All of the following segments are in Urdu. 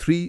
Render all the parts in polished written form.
3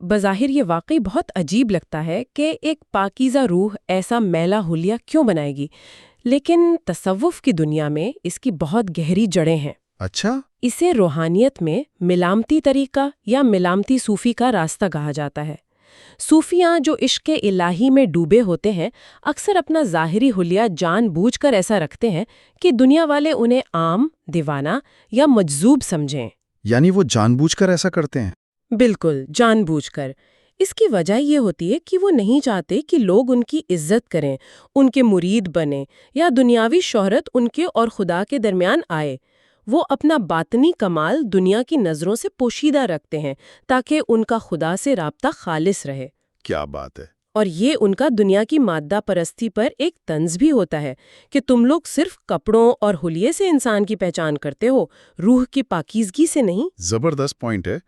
بظاہر یہ واقعی بہت عجیب لگتا ہے کہ ایک پاکیزہ روح ایسا میلا حلیہ کیوں بنائے گی، لیکن تصوف کی دنیا میں اس کی بہت گہری جڑیں ہیں۔ اچھا، اسے روحانیت میں ملامتی طریقہ یا ملامتی صوفی کا راستہ کہا جاتا ہے۔ صوفیاں جو عشق الہی میں ڈوبے ہوتے ہیں اکثر اپنا ظاہری حلیہ جان بوجھ کر ایسا رکھتے ہیں کہ دنیا والے انہیں عام، دیوانہ یا مجذوب سمجھیں۔ یعنی وہ جان بوجھ کر ایسا کرتے ہیں؟ بالکل، جان بوجھ کر۔ اس کی وجہ یہ ہوتی ہے کہ وہ نہیں چاہتے کہ لوگ ان کی عزت کریں، ان کے مرید بنیں یا دنیاوی شہرت ان کے اور خدا کے درمیان آئے۔ وہ اپنا باطنی کمال دنیا کی نظروں سے پوشیدہ رکھتے ہیں تاکہ ان کا خدا سے رابطہ خالص رہے۔ کیا بات ہے! اور یہ ان کا دنیا کی مادہ پرستی پر ایک طنز بھی ہوتا ہے کہ تم لوگ صرف کپڑوں اور حلیے سے انسان کی پہچان کرتے ہو، روح کی پاکیزگی سے نہیں۔ زبردست پوائنٹ ہے۔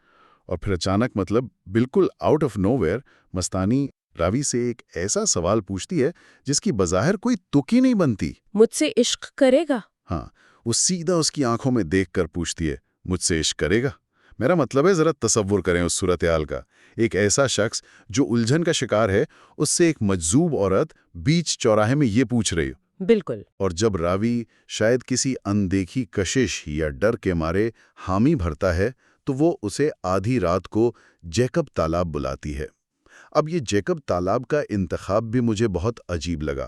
اور پھر اچانک بالکل آؤٹ آف نو ویئر مستانی راوی سے ایک ایسا سوال پوچھتی ہے جس کی بظاہر کوئی تک ہی نہیں بنتی۔ مجھ سے عشق کرے گا؟ ہاں، وہ سیدھا اس کی آنکھوں میں دیکھ کر پوچھتی ہے، مجھ سے عشق کرے گا؟ میرا مطلب ہے ذرا تصور کریں اس صورتحال کا۔ ایک ایسا شخص جو الجھن کا شکار ہے، اس سے ایک مجذوب عورت بیچ چوراہے میں یہ پوچھ رہی ہو۔ بالکل۔ اور جب راوی شاید کسی اندیکھی کشش یا ڈر کے مارے حامی بھرتا ہے تو وہ اسے آدھی رات کو جیکب تالاب بلاتی ہے۔ اب یہ جیکب تالاب کا انتخاب بھی مجھے بہت عجیب لگا۔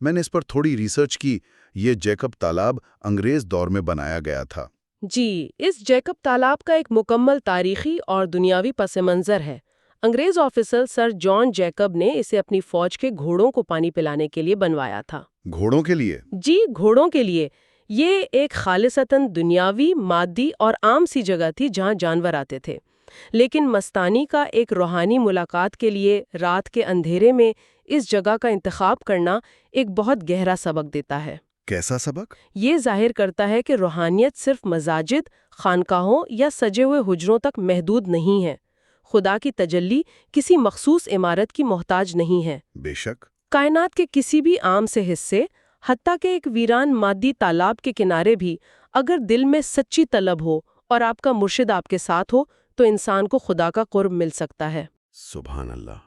میں نے اس پر تھوڑی ریسرچ کی۔ یہ جیکب تالاب انگریز دور میں بنایا گیا تھا۔ جی، اس جیکب تالاب کا ایک مکمل تاریخی اور دنیاوی پس منظر ہے۔ انگریز آفیسر سر جان جیکب نے اسے اپنی فوج کے گھوڑوں کو پانی پلانے کے لیے بنوایا تھا۔ گھوڑوں کے لیے؟ جی، گھوڑوں کے لیے۔ یہ ایک خالصتاً دنیاوی، مادی اور عام سی جگہ تھی جہاں جانور آتے تھے، لیکن مستانی کا ایک روحانی ملاقات کے لیے رات کے اندھیرے میں اس جگہ کا انتخاب کرنا ایک بہت گہرا سبق دیتا ہے۔ کیسا سبق؟ یہ ظاہر کرتا ہے کہ روحانیت صرف مساجد، خانقاہوں یا سجے ہوئے حجروں تک محدود نہیں ہے۔ خدا کی تجلی کسی مخصوص عمارت کی محتاج نہیں ہے۔ بے شک۔ کائنات کے کسی بھی عام سے حصے، حتیٰ کہ ایک ویران مادی تالاب کے کنارے بھی، اگر دل میں سچی طلب ہو اور آپ کا مرشد آپ کے ساتھ ہو تو انسان کو خدا کا قرب مل سکتا ہے۔ سبحان اللہ!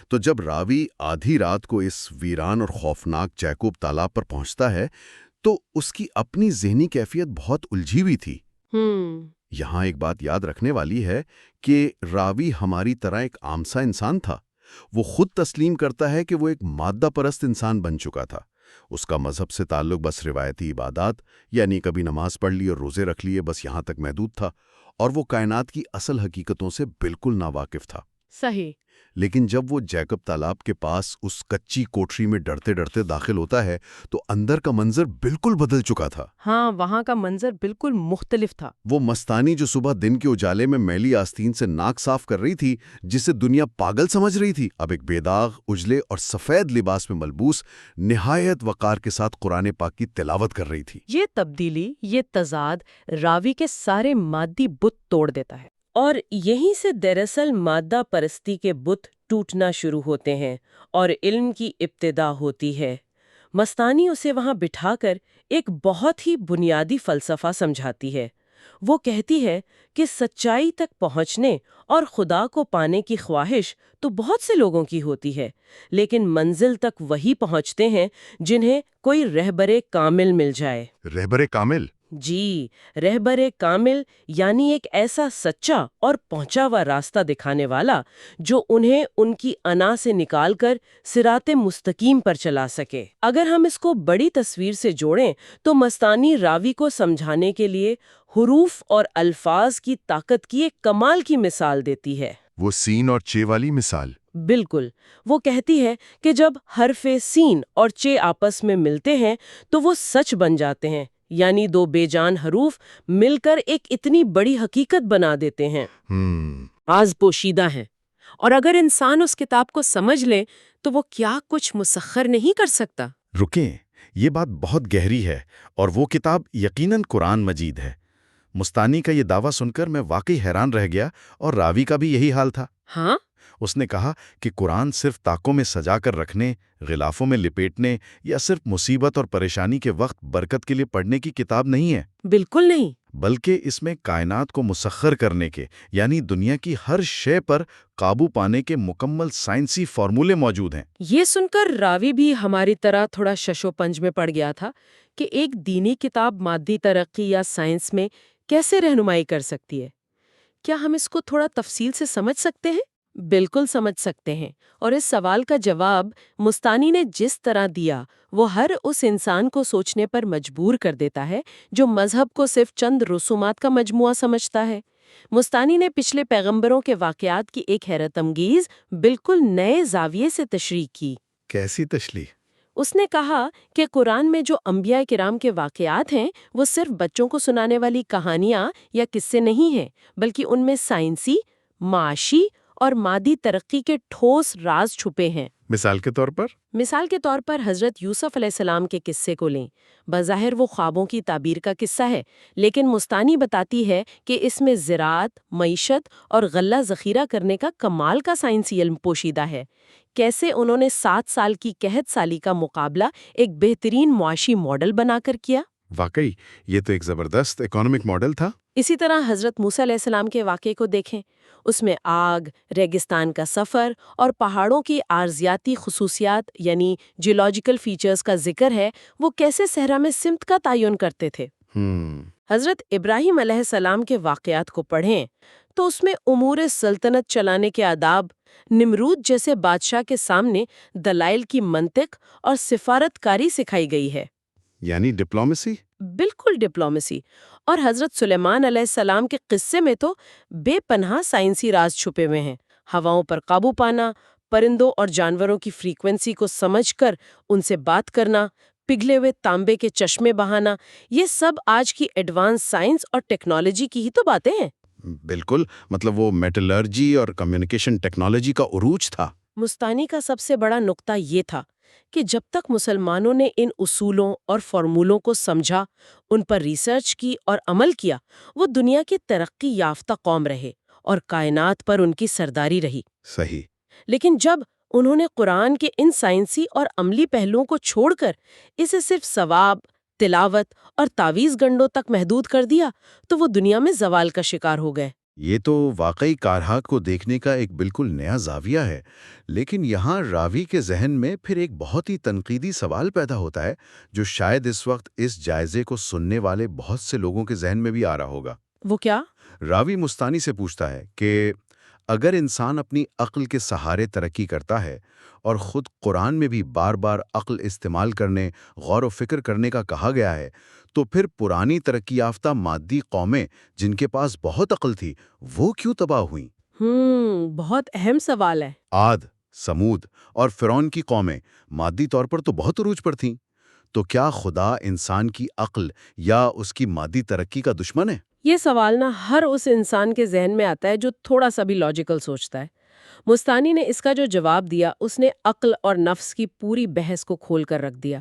تو جب راوی آدھی رات کو اس ویران اور خوفناک جیکوب تالاب پر پہنچتا ہے تو اس کی اپنی ذہنی کیفیت بہت الجھی ہوئی تھی۔ یہاں ایک بات یاد رکھنے والی ہے کہ راوی ہماری طرح ایک عام سا انسان تھا۔ وہ خود تسلیم کرتا ہے کہ وہ ایک مادہ پرست انسان بن چکا تھا۔ اس کا مذہب سے تعلق بس روایتی عبادات، یعنی کبھی نماز پڑھ لی اور روزے رکھ لیے، بس یہاں تک محدود تھا، اور وہ کائنات کی اصل حقیقتوں سے بالکل ناواقف تھا۔ صحیح۔ لیکن جب وہ جیکب تالاب کے پاس اس کچی کوٹری میں ڈرتے ڈرتے داخل ہوتا ہے تو اندر کا منظر بالکل بدل چکا تھا۔ ہاں، وہاں کا منظر بالکل مختلف تھا۔ وہ مستانی جو صبح دن کے اجالے میں میلی آستین سے ناک صاف کر رہی تھی، جسے دنیا پاگل سمجھ رہی تھی، اب ایک بے داغ، اجلے اور سفید لباس میں ملبوس نہایت وقار کے ساتھ قرآن پاک کی تلاوت کر رہی تھی۔ یہ تبدیلی، یہ تضاد راوی کے سارے مادی بت توڑ دیتا ہے، اور یہیں سے دراصل مادہ پرستی کے بت ٹوٹنا شروع ہوتے ہیں اور علم کی ابتدا ہوتی ہے۔ مستانی اسے وہاں بٹھا کر ایک بہت ہی بنیادی فلسفہ سمجھاتی ہے۔ وہ کہتی ہے کہ سچائی تک پہنچنے اور خدا کو پانے کی خواہش تو بہت سے لوگوں کی ہوتی ہے، لیکن منزل تک وہی پہنچتے ہیں جنہیں کوئی رہبر کامل مل جائے۔ رہبر کامل؟ جی، رہبر کامل یعنی ایک ایسا سچا اور پہنچا ہوا راستہ دکھانے والا جو انہیں ان کی انا سے نکال کر صراط مستقیم پر چلا سکے۔ اگر ہم اس کو بڑی تصویر سے جوڑیں تو مستانی راوی کو سمجھانے کے لیے حروف اور الفاظ کی طاقت کی ایک کمال کی مثال دیتی ہے۔ وہ سین اور چے والی مثال؟ بالکل۔ وہ کہتی ہے کہ جب حرف سین اور چے آپس میں ملتے ہیں تو وہ سچ بن جاتے ہیں، یعنی دو بے جان حروف مل کر ایک اتنی بڑی حقیقت بنا دیتے ہیں۔ راز پوشیدہ ہیں، اور اگر انسان اس کتاب کو سمجھ لے تو وہ کیا کچھ مسخر نہیں کر سکتا۔ رکیں، یہ بات بہت گہری ہے، اور وہ کتاب یقیناً قرآن مجید ہے۔ مستانی کا یہ دعویٰ سن کر میں واقعی حیران رہ گیا، اور راوی کا بھی یہی حال تھا۔ ہاں، اس نے کہا کہ قرآن صرف طاقوں میں سجا کر رکھنے، غلافوں میں لپیٹنے یا صرف مصیبت اور پریشانی کے وقت برکت کے لیے پڑھنے کی کتاب نہیں ہے، بالکل نہیں۔ بلکہ اس میں کائنات کو مسخر کرنے کے، یعنی دنیا کی ہر شے پر قابو پانے کے مکمل سائنسی فارمولے موجود ہیں۔ یہ سن کر راوی بھی ہماری طرح تھوڑا شش و پنج میں پڑ گیا تھا کہ ایک دینی کتاب مادی ترقی یا سائنس میں کیسے رہنمائی کر سکتی ہے۔ کیا ہم اس کو تھوڑا تفصیل سے سمجھ سکتے ہیں؟ بالکل سمجھ سکتے ہیں، اور اس سوال کا جواب مستانی نے جس طرح دیا وہ ہر اس انسان کو سوچنے پر مجبور کر دیتا ہے جو مذہب کو صرف چند رسومات کا مجموعہ سمجھتا ہے۔ مستانی نے پچھلے پیغمبروں کے واقعات کی ایک حیرت انگیز بالکل نئے زاویے سے تشریح کی۔ کیسی تشریح؟ اس نے کہا کہ قرآن میں جو انبیاء کرام کے واقعات ہیں وہ صرف بچوں کو سنانے والی کہانیاں یا قصے نہیں ہیں، بلکہ ان میں سائنسی، معاشی اور مادی ترقی کے ٹھوس راز چھپے ہیں۔ مثال کے طور پر؟ مثال کے طور پر حضرت یوسف علیہ السلام کے قصے کو لیں۔ بظاہر وہ خوابوں کی تعبیر کا قصہ ہے، لیکن مستانی بتاتی ہے کہ اس میں زراعت، معیشت اور غلہ ذخیرہ کرنے کا کمال کا سائنسی علم پوشیدہ ہے۔ کیسے انہوں نے 7 سال کی قحط سالی کا مقابلہ ایک بہترین معاشی ماڈل بنا کر کیا۔ واقعی یہ تو ایک زبردست اکانومک ماڈل تھا۔ اسی طرح حضرت موسیٰ علیہ السلام کے واقعے کو دیکھیں۔ اس میں آگ، ریگستان کا سفر اور پہاڑوں کی ارضیاتی خصوصیات یعنی جیولوجیکل فیچرز کا ذکر ہے، وہ کیسے صحرا میں سمت کا تعین کرتے تھے۔ حضرت ابراہیم علیہ السلام کے واقعات کو پڑھیں تو اس میں امور سلطنت چلانے کے آداب، نمرود جیسے بادشاہ کے سامنے دلائل کی منطق اور سفارت کاری سکھائی گئی ہے۔ یعنی ڈپلومیسی؟ بالکل ڈپلومیسی۔ اور حضرت سلیمان علیہ السلام کے قصے میں تو بے پناہ سائنسی راز چھپے ہوئے ہیں۔ ہواؤں پر قابو پانا، پرندوں اور جانوروں کی فریکوینسی کو سمجھ کر ان سے بات کرنا، پگھلے ہوئے تانبے کے چشمے بہانا، یہ سب آج کی ایڈوانس سائنس اور ٹیکنالوجی کی ہی تو باتیں ہیں۔ بالکل، مطلب وہ میٹلرجی اور کمیونیکیشن ٹیکنالوجی کا عروج تھا۔ مستانی کا سب سے بڑا نقطہ یہ تھا کہ جب تک مسلمانوں نے ان اصولوں اور فارمولوں کو سمجھا، ان پر ریسرچ کی اور عمل کیا، وہ دنیا کی ترقی یافتہ قوم رہے اور کائنات پر ان کی سرداری رہی۔ صحیح۔ لیکن جب انہوں نے قرآن کے ان سائنسی اور عملی پہلوؤں کو چھوڑ کر اسے صرف ثواب، تلاوت اور تعویذ گنڈوں تک محدود کر دیا تو وہ دنیا میں زوال کا شکار ہو گئے۔ یہ تو واقعی کارہات کو دیکھنے کا ایک بالکل نیا زاویہ ہے، لیکن یہاں راوی کے ذہن میں پھر ایک بہت ہی تنقیدی سوال پیدا ہوتا ہے جو شاید اس وقت اس جائزے کو سننے والے بہت سے لوگوں کے ذہن میں بھی آ رہا ہوگا۔ وہ کیا؟ راوی مستانی سے پوچھتا ہے کہ اگر انسان اپنی عقل کے سہارے ترقی کرتا ہے اور خود قرآن میں بھی بار بار عقل استعمال کرنے، غور و فکر کرنے کا کہا گیا ہے، تو پھر پرانی ترقی یافتہ مادی قومیں جن کے پاس بہت عقل تھی وہ کیوں تباہ ہوئیں؟ بہت اہم سوال ہے۔ عاد، سمود اور فرعون کی قومیں مادی طور پر تو بہت عروج پر تھیں، تو کیا خدا انسان کی عقل یا اس کی مادی ترقی کا دشمن ہے؟ یہ سوال ہر اس انسان کے ذہن میں آتا ہے جو تھوڑا سا بھی لاجیکل سوچتا ہے۔ مستانی نے اس کا جو جواب دیا، اس نے عقل اور نفس کی پوری بحث کو کھول کر رکھ دیا۔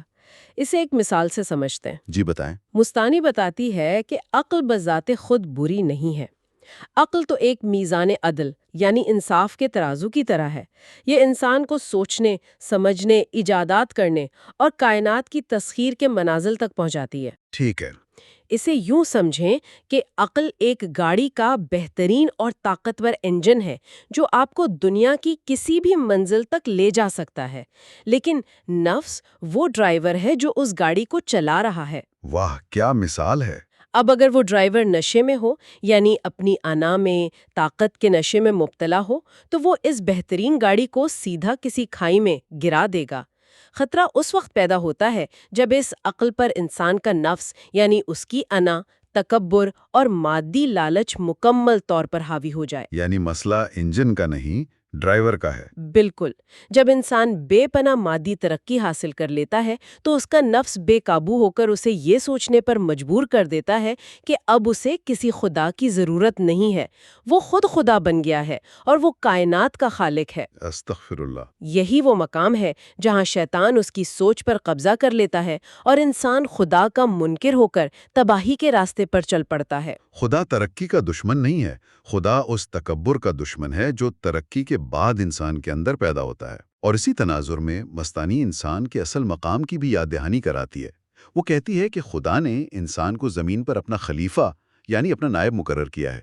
اسے ایک مثال سے سمجھتے ہیں۔ جی بتائیں۔ مستانی بتاتی ہے کہ عقل بذات خود بری نہیں ہے۔ عقل تو ایک میزان عدل یعنی انصاف کے ترازو کی طرح ہے۔ یہ انسان کو سوچنے، سمجھنے، ایجادات کرنے اور کائنات کی تسخیر کے منازل تک پہنچاتی ہے۔ ٹھیک ہے۔ اسے یوں سمجھیں کہ عقل ایک گاڑی کا بہترین اور طاقتور انجن ہے جو آپ کو دنیا کی کسی بھی منزل تک لے جا سکتا ہے، لیکن نفس وہ ڈرائیور ہے جو اس گاڑی کو چلا رہا ہے۔ واہ، کیا مثال ہے! اب اگر وہ ڈرائیور نشے میں ہو، یعنی اپنی انا میں، طاقت کے نشے میں مبتلا ہو، تو وہ اس بہترین گاڑی کو سیدھا کسی کھائی میں گرا دے گا۔ خطرہ اس وقت پیدا ہوتا ہے جب اس عقل پر انسان کا نفس یعنی اس کی انا، تکبر اور مادی لالچ مکمل طور پر حاوی ہو جائے۔ یعنی مسئلہ انجن کا نہیں، ڈرائیور کا ہے۔ بالکل۔ جب انسان بے پناہ مادی ترقی حاصل کر لیتا ہے تو اس کا نفس بے قابو ہو کر اسے یہ سوچنے پر مجبور کر دیتا ہے کہ اب اسے کسی خدا کی ضرورت نہیں ہے، وہ خود خدا بن گیا ہے اور وہ کائنات کا خالق ہے۔ استغفر اللہ۔ یہی وہ مقام ہے جہاں شیطان اس کی سوچ پر قبضہ کر لیتا ہے اور انسان خدا کا منکر ہو کر تباہی کے راستے پر چل پڑتا ہے۔ خدا ترقی کا دشمن نہیں ہے، خدا اس تکبر کا دشمن ہے جو ترقی کے بعد انسان کے اندر پیدا ہوتا ہے۔ اور اسی تناظر میں مستانی انسان کے اصل مقام کی بھی یاد دہانی کراتی ہے۔ وہ کہتی ہے کہ خدا نے انسان کو زمین پر اپنا خلیفہ یعنی اپنا نائب مقرر کیا ہے،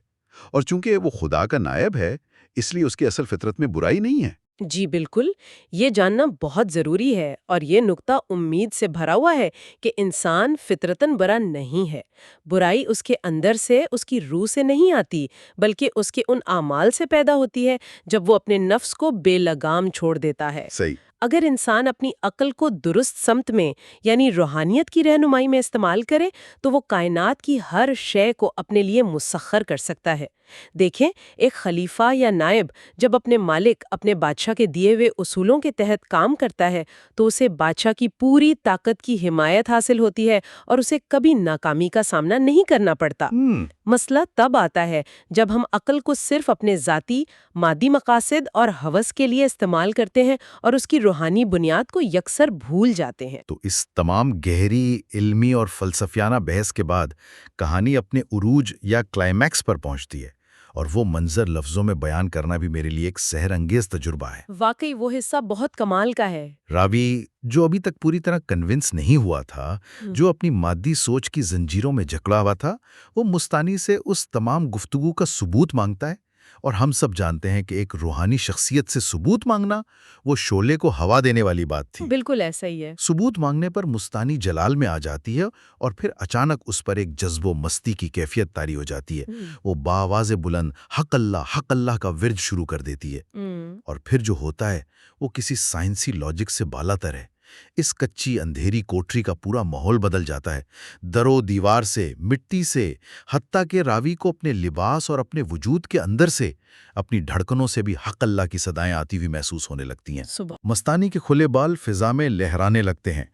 اور چونکہ وہ خدا کا نائب ہے اس لیے اس کی اصل فطرت میں برائی نہیں ہے۔ جی بالکل، یہ جاننا بہت ضروری ہے، اور یہ نقطہ امید سے بھرا ہوا ہے کہ انسان فطرتاً برا نہیں ہے۔ برائی اس کے اندر سے، اس کی روح سے نہیں آتی، بلکہ اس کے ان اعمال سے پیدا ہوتی ہے جب وہ اپنے نفس کو بے لگام چھوڑ دیتا ہے۔ صحیح۔ اگر انسان اپنی عقل کو درست سمت میں یعنی روحانیت کی رہنمائی میں استعمال کرے تو وہ کائنات کی ہر شے کو اپنے لیے مسخر کر سکتا ہے۔ دیکھیں، ایک خلیفہ یا نائب جب اپنے مالک، اپنے بادشاہ کے دیے ہوئے اصولوں کے تحت کام کرتا ہے تو اسے بادشاہ کی پوری طاقت کی حمایت حاصل ہوتی ہے اور اسے کبھی ناکامی کا سامنا نہیں کرنا پڑتا۔ مسئلہ تب آتا ہے جب ہم عقل کو صرف اپنے ذاتی، مادی مقاصد اور ہوس کے لیے استعمال کرتے ہیں اور اس کی روحانی بنیاد کو یکسر بھول جاتے ہیں۔ تو اس تمام گہری علمی اور فلسفیانہ بحث کے بعد کہانی اپنے عروج یا کلائمیکس پر پہنچتی ہے، اور وہ منظر لفظوں میں بیان کرنا بھی میرے لیے ایک سحر انگیز تجربہ ہے۔ واقعی وہ حصہ بہت کمال کا ہے۔ راوی، جو ابھی تک پوری طرح کنونس نہیں ہوا تھا، جو اپنی مادی سوچ کی زنجیروں میں جکڑا ہوا تھا، وہ مستانی سے اس تمام گفتگو کا ثبوت مانگتا ہے، اور ہم سب جانتے ہیں کہ ایک روحانی شخصیت سے ثبوت مانگنا وہ شعلے کو ہوا دینے والی بات تھی۔ بالکل ایسا ہی ہے۔ ثبوت مانگنے پر مستانی جلال میں آ جاتی ہے، اور پھر اچانک اس پر ایک جذب و مستی کی کیفیت طاری ہو جاتی ہے۔ وہ بآواز بلند حق اللہ کا ورد شروع کر دیتی ہے، اور پھر جو ہوتا ہے وہ کسی سائنسی لاجک سے بالاتر ہے۔ اس کچی اندھیری کوٹری کا پورا ماحول بدل جاتا ہے، در و دیوار سے، مٹی سے، حتیٰ کہ راوی کو اپنے لباس اور اپنے وجود کے اندر سے، اپنی دھڑکنوں سے بھی حق اللہ کی صدائیں آتی ہوئی محسوس ہونے لگتی ہیں۔ مستانی کے کھلے بال فضا میں لہرانے لگتے ہیں،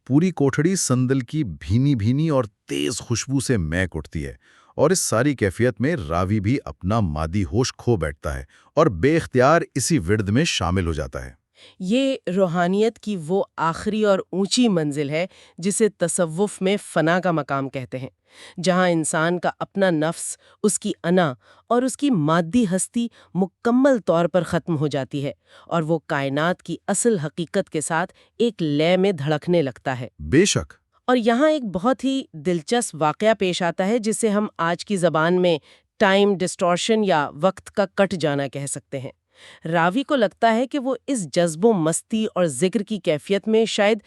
پوری کوٹھڑی سندل کی بھینی بھینی اور تیز خوشبو سے مہک اٹھتی ہے، اور اس ساری کیفیت میں راوی بھی اپنا مادی ہوش کھو بیٹھتا ہے اور بے اختیار اسی ورد میں شامل ہو جاتا ہے۔ یہ روحانیت کی وہ آخری اور اونچی منزل ہے جسے تصوف میں فنا کا مقام کہتے ہیں، جہاں انسان کا اپنا نفس، اس کی انا اور اس کی مادی ہستی مکمل طور پر ختم ہو جاتی ہے، اور وہ کائنات کی اصل حقیقت کے ساتھ ایک لے میں دھڑکنے لگتا ہے۔ بے شک۔ اور یہاں ایک بہت ہی دلچسپ واقعہ پیش آتا ہے جسے ہم آج کی زبان میں ٹائم ڈسٹورشن یا وقت کا کٹ جانا کہہ سکتے ہیں۔ راوی کو لگتا ہے کہ وہ اس جذب و مستی اور ذکر کی کیفیت میں شاید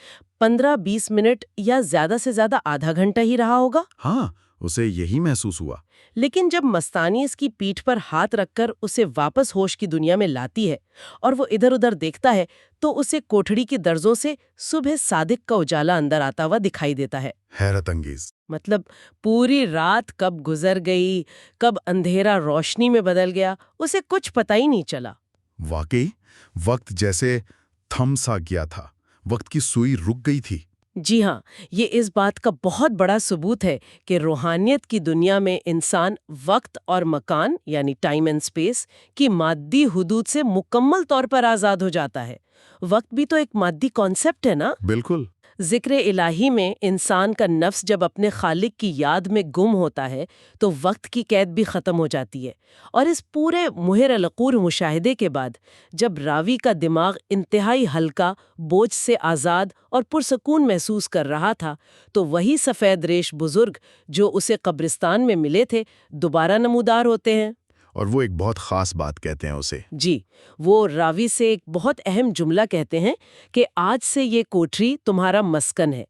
15-20 منٹ یا زیادہ سے زیادہ آدھا گھنٹہ ہی رہا ہوگا۔ ہاں، اسے یہی محسوس ہوا۔ لیکن جب مستانی اس کی پیٹھ پر ہاتھ رکھ کر اسے واپس ہوش کی دنیا میں لاتی ہے اور وہ ادھر ادھر دیکھتا ہے تو اسے کوٹھڑی کی درزوں سے صبح صادق کا اجالا اندر آتا ہوا دکھائی دیتا ہے۔ حیرت انگیز۔ مطلب پوری رات کب گزر گئی، کب اندھیرا روشنی میں بدل گیا، اسے کچھ پتہ ہی نہیں چلا۔ واقعی وقت جیسے تھم سا گیا تھا، وقت کی سوئی رک گئی تھی۔ جی ہاں، یہ اس بات کا بہت بڑا ثبوت ہے کہ روحانیت کی دنیا میں انسان وقت اور مکان یعنی ٹائم اینڈ اسپیس کی مادی حدود سے مکمل طور پر آزاد ہو جاتا ہے۔ وقت بھی تو ایک مادی کانسیپٹ ہے نا؟ بالکل۔ ذکر الہی میں انسان کا نفس جب اپنے خالق کی یاد میں گم ہوتا ہے تو وقت کی قید بھی ختم ہو جاتی ہے، اور اس پورے مہر العقول مشاہدے کے بعد جب راوی کا دماغ انتہائی ہلکا، بوجھ سے آزاد اور پرسکون محسوس کر رہا تھا تو وہی سفید ریش بزرگ جو اسے قبرستان میں ملے تھے دوبارہ نمودار ہوتے ہیں۔ اور وہ ایک بہت خاص بات کہتے ہیں اسے۔ جی، وہ راوی سے ایک بہت اہم جملہ کہتے ہیں کہ آج سے یہ کوٹھری تمہارا مسکن ہے۔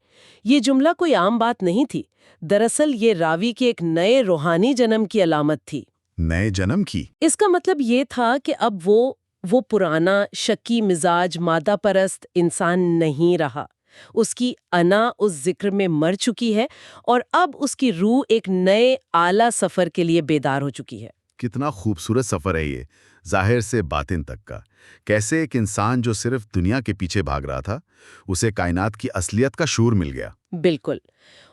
یہ جملہ کوئی عام بات نہیں تھی، دراصل یہ راوی کے ایک نئے روحانی جنم کی علامت تھی۔ نئے جنم کی؟ اس کا مطلب یہ تھا کہ اب وہ پرانا شکی مزاج مادہ پرست انسان نہیں رہا۔ اس کی انا اس ذکر میں مر چکی ہے، اور اب اس کی روح ایک نئے اعلیٰ سفر کے لیے بیدار ہو چکی ہے۔ کتنا خوبصورت سفر ہے یہ، ظاہر سے باطن تک کا۔ کیسے ایک انسان جو صرف دنیا کے پیچھے بھاگ رہا تھا، اسے کائنات کی اصلیت کا شعور مل گیا۔ بالکل۔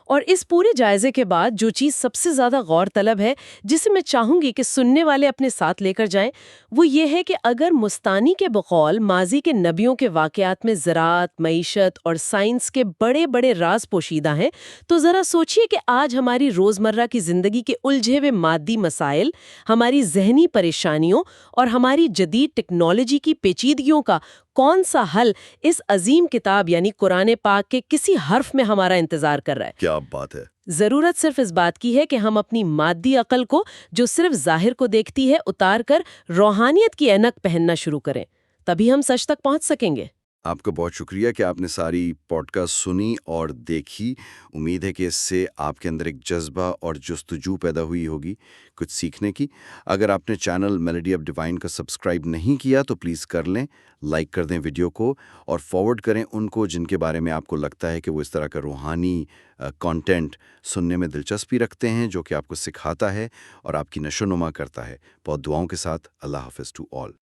اور اس پورے جائزے کے بعد جو چیز سب سے زیادہ غور طلب ہے، جسے میں چاہوں گی کہ سننے والے اپنے ساتھ لے کر جائیں، وہ یہ ہے کہ اگر مستانی کے بقول ماضی کے نبیوں کے واقعات میں زراعت، معیشت اور سائنس کے بڑے بڑے راز پوشیدہ ہیں، تو ذرا سوچئے کہ آج ہماری روزمرہ کی زندگی کے الجھے ہوئے مادی مسائل، ہماری ذہنی پریشانیوں اور ہماری جدید ٹیکنالوجی کی پیچیدگیوں کا کون سا حل اس عظیم کتاب یعنی قرآن پاک کے کسی حرف میں ہمارا انتظار کر رہا ہے۔ کیا بات ہے! ضرورت صرف اس بات کی ہے کہ ہم اپنی مادی عقل کو، جو صرف ظاہر کو دیکھتی ہے، اتار کر روحانیت کی اینک پہننا شروع کریں، تبھی ہم سچ تک پہنچ سکیں گے۔ آپ کا بہت شکریہ کہ آپ نے ساری پوڈ کاسٹ سنی اور دیکھی۔ امید ہے کہ اس سے آپ کے اندر ایک جذبہ اور جستجو پیدا ہوئی ہوگی کچھ سیکھنے کی۔ اگر آپ نے چینل میلڈی آف ڈیوائن کا سبسکرائب نہیں کیا تو پلیز کر لیں، لائک کر دیں ویڈیو کو اور فارورڈ کریں ان کو جن کے بارے میں آپ کو لگتا ہے کہ وہ اس طرح کا روحانی کانٹینٹ سننے میں دلچسپی رکھتے ہیں، جو کہ آپ کو سکھاتا ہے اور آپ کی نشو و نما کرتا ہے۔ بہت دعاؤں کے ساتھ اللہ حافظ ٹو آل۔